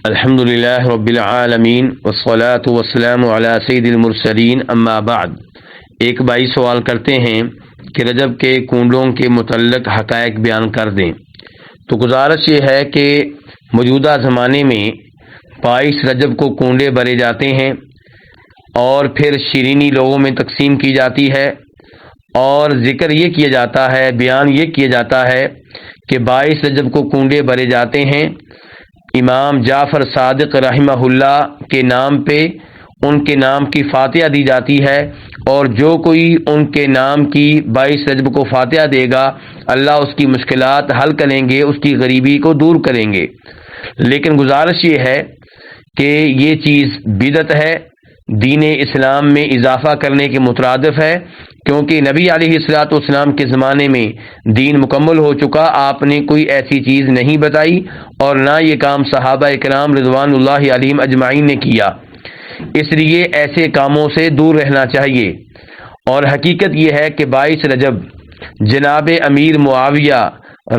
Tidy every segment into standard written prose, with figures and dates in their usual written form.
الحمدللہ رب العالمین والصلاة والسلام علی سید المرسلین اما بعد۔ ایک بھائی سوال کرتے ہیں کہ رجب کے کنڈوں کے متعلق حقائق بیان کر دیں۔ تو گزارش یہ ہے کہ موجودہ زمانے میں 22 رجب کو کنڈے بھرے جاتے ہیں اور پھر شیرینی لوگوں میں تقسیم کی جاتی ہے، اور ذکر یہ کیا جاتا ہے، بیان یہ کیا جاتا ہے کہ 22 رجب کو کنڈے بھرے جاتے ہیں۔ امام جعفر صادق رحمہ اللہ کے نام پہ ان کے نام کی فاتحہ دی جاتی ہے، اور جو کوئی ان کے نام کی 22 رجب کو فاتحہ دے گا، اللہ اس کی مشکلات حل کریں گے، اس کی غریبی کو دور کریں گے۔ لیکن گزارش یہ ہے کہ یہ چیز بدعت ہے، دین اسلام میں اضافہ کرنے کے مترادف ہے، کیونکہ نبی علیہ الصلوۃ والسلام کے زمانے میں دین مکمل ہو چکا، آپ نے کوئی ایسی چیز نہیں بتائی، اور نہ یہ کام صحابہ کرام رضوان اللہ علیہم اجمعین نے کیا۔ اس لیے ایسے کاموں سے دور رہنا چاہیے۔ اور حقیقت یہ ہے کہ 22 رجب جناب امیر معاویہ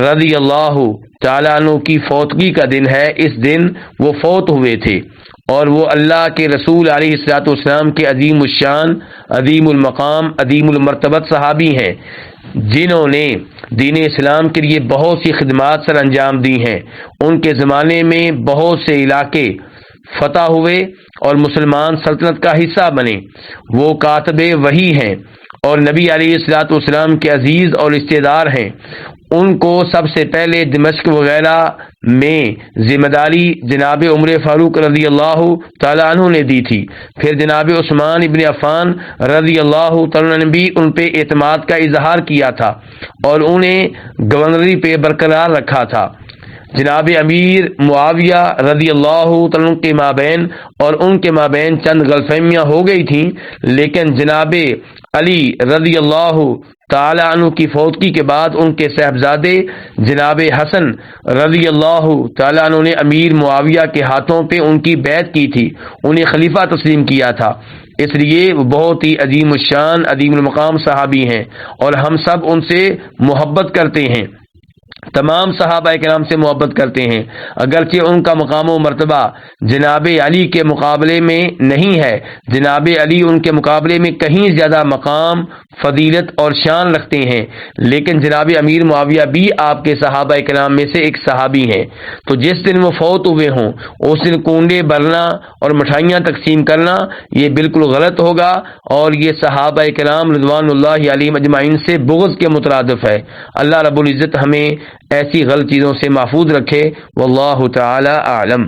رضی اللہ تعالیٰ عنہ کی فوتگی کا دن ہے۔ اس دن وہ فوت ہوئے تھے، اور وہ اللہ کے رسول علیہ الصلوۃ والسلام کے عظیم الشان، عظیم المقام، عظیم المرتبت صحابی ہیں، جنہوں نے دین اسلام کے لیے بہت سی خدمات سر انجام دی ہیں۔ ان کے زمانے میں بہت سے علاقے فتح ہوئے اور مسلمان سلطنت کا حصہ بنے۔ وہ کاتب وحی ہیں اور نبی علیہ الصلوۃ والسلام کے عزیز اور رشتہ دار ہیں۔ ان کو سب سے پہلے دمشق وغیرہ میں ذمہ داری جناب عمر فاروق رضی اللہ تعالیٰ عنہ نے دی تھی۔ پھر جناب عثمان ابن عفان رضی اللہ تعالیٰ عنہ نے بھی ان پہ اعتماد کا اظہار کیا تھا اور انہیں گورنری پہ برقرار رکھا تھا۔ جناب امیر معاویہ رضی اللہ تعالیٰ عنہ کے مابین اور ان کے مابین چند غلط فہمیاں ہو گئی تھیں، لیکن جناب علی رضی اللہ تعالی عنہ کی فوتگی کے بعد ان کے صاحبزادے جناب حسن رضی اللہ تعالی عنہ نے امیر معاویہ کے ہاتھوں پہ ان کی بیعت کی تھی، انہیں خلیفہ تسلیم کیا تھا۔ اس لیے وہ بہت ہی عظیم الشان، عظیم المقام صحابی ہیں، اور ہم سب ان سے محبت کرتے ہیں، تمام صحابہ کرام سے محبت کرتے ہیں، اگرچہ ان کا مقام و مرتبہ جناب علی کے مقابلے میں نہیں ہے۔ جناب علی ان کے مقابلے میں کہیں زیادہ مقام، فضیلت اور شان رکھتے ہیں، لیکن جناب امیر معاویہ بھی آپ کے صحابہ کرام میں سے ایک صحابی ہیں۔ تو جس دن وہ فوت ہوئے ہوں اس دن کنڈے بھرنا اور مٹھائیاں تقسیم کرنا یہ بالکل غلط ہوگا، اور یہ صحابہ کرام رضوان اللہ علیہم اجمعین سے بغض کے مترادف ہے۔ اللہ رب العزت ہمیں ایسی غلط چیزوں سے محفوظ رکھے۔ واللہ تعالی اعلم۔